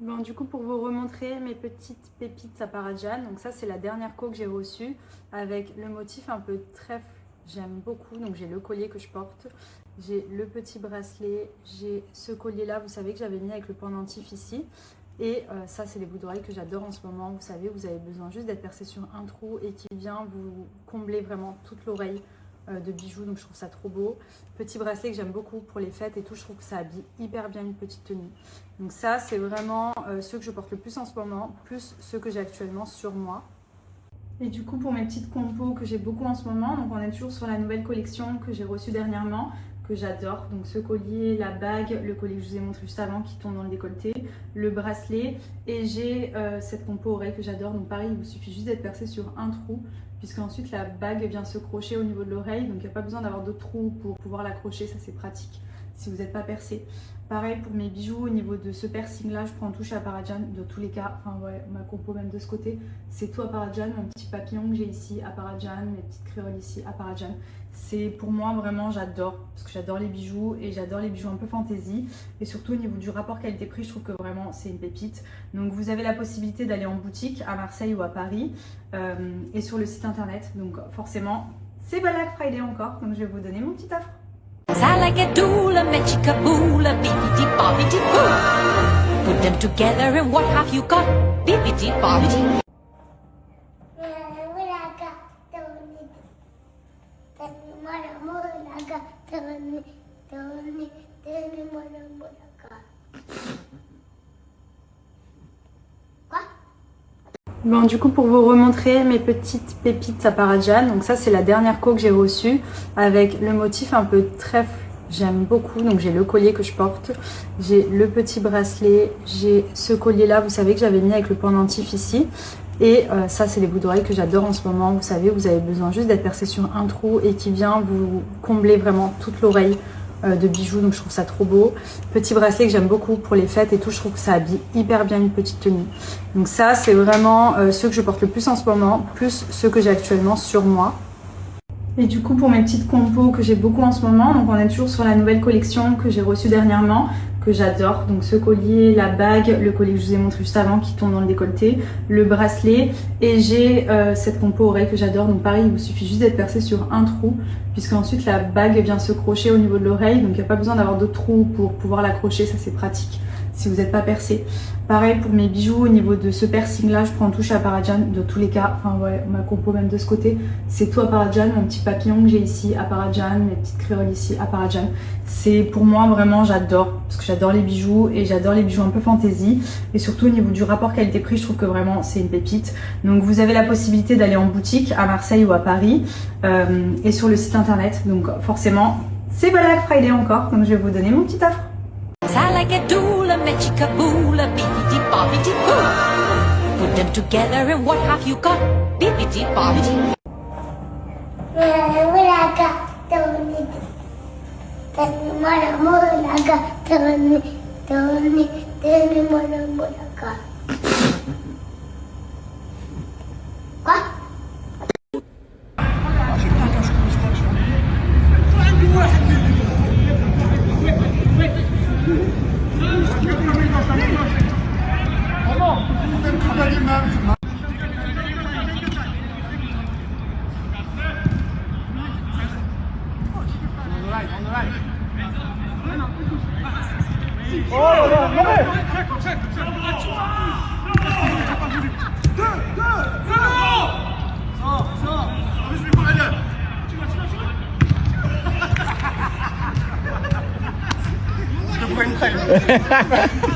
Bon, du coup, pour vous remontrer mes petites pépites à Parajan, donc ça c'est la dernière co que j'ai reçue avec le motif un peu trèfle, j'aime beaucoup. Donc j'ai le collier que je porte, j'ai le petit bracelet, j'ai ce collier là, vous savez que j'avais mis avec le pendentif ici. Et ça c'est les boucles d'oreilles que j'adore en ce moment. Vous savez, vous avez besoin juste d'être percé sur un trou et qui vient vous combler vraiment toute l'oreille de bijoux, donc je trouve ça trop beau. Petit bracelet que j'aime beaucoup pour les fêtes et tout, je trouve que ça habille hyper bien une petite tenue. Donc ça c'est vraiment ceux que je porte le plus en ce moment, plus ceux que j'ai actuellement sur moi. Et du coup pour mes petites compos que j'ai beaucoup en ce moment, donc on est toujours sur la nouvelle collection que j'ai reçue dernièrement, que j'adore. Donc ce collier, la bague, le collier que je vous ai montré juste avant qui tombe dans le décolleté, le bracelet, et j'ai cette compo oreille que j'adore. Donc pareil, il vous suffit juste d'être percé sur un trou, puisque ensuite la bague vient se crocher au niveau de l'oreille, donc il n'y a pas besoin d'avoir d'autres trous pour pouvoir l'accrocher, ça c'est pratique si vous n'êtes pas percé. Pareil pour mes bijoux, au niveau de ce piercing là, je prends tout chez Aparajan, de tous les cas, enfin ouais, ma compo même de ce côté, c'est tout Aparajan, mon petit papillon que j'ai ici, Aparajan, mes petites créoles ici, Aparajan. C'est pour moi vraiment, j'adore, parce que j'adore les bijoux et j'adore les bijoux un peu fantaisie. Et surtout au niveau du rapport qualité-prix, je trouve que vraiment c'est une pépite. Donc vous avez la possibilité d'aller en boutique à Marseille ou à Paris et sur le site internet. Donc forcément, c'est Black Friday encore, donc je vais vous donner mon petit offre. Salagadoola, mechikaboola, bibbidi bobbidi boo. Put them together and what have you got? Bibbidi bobbidi. Bon, du coup, pour vous remontrer mes petites pépites à Parajan, donc ça c'est la dernière co que j'ai reçue avec le motif un peu trèfle, j'aime beaucoup. Donc j'ai le collier que je porte, j'ai le petit bracelet, j'ai ce collier là, vous savez que j'avais mis avec le pendentif ici. Et ça c'est les boucles d'oreilles que j'adore en ce moment. Vous savez, vous avez besoin juste d'être percé sur un trou et qui vient vous combler vraiment toute l'oreille de bijoux, donc je trouve ça trop beau. Petit bracelet que j'aime beaucoup pour les fêtes et tout, je trouve que ça habille hyper bien une petite tenue. Donc ça c'est vraiment ceux que je porte le plus en ce moment, plus ceux que j'ai actuellement sur moi. Et du coup pour mes petites compos que j'ai beaucoup en ce moment, donc on est toujours sur la nouvelle collection que j'ai reçue dernièrement, que j'adore. Donc ce collier, la bague, le collier que je vous ai montré juste avant qui tombe dans le décolleté, le bracelet, et j'ai cette compo oreille que j'adore. Donc pareil, il vous suffit juste d'être percé sur un trou, puisque ensuite la bague vient se crocher au niveau de l'oreille, donc il n'y a pas besoin d'avoir d'autres trous pour pouvoir l'accrocher, ça c'est pratique si vous n'êtes pas percé. Pareil pour mes bijoux, au niveau de ce piercing là, je prends tout chez Aparajan, de tous les cas, enfin ouais, ma compo même de ce côté, c'est tout Aparajan, mon petit papillon que j'ai ici, Aparajan, mes petites créoles ici, Aparajan. C'est pour moi vraiment, j'adore, parce que j'adore les bijoux et j'adore les bijoux un peu fantaisie. Et surtout au niveau du rapport qualité-prix, je trouve que vraiment c'est une pépite. Donc vous avez la possibilité d'aller en boutique à Marseille ou à Paris et sur le site internet. Donc forcément, c'est Black Friday encore, donc je vais vous donner mon petit offre. Salagadoola, mechikaboola, bibbidi bobbidi boo. Put them together and what have you got? Bibbidi bobbidi. Je te prends une crème.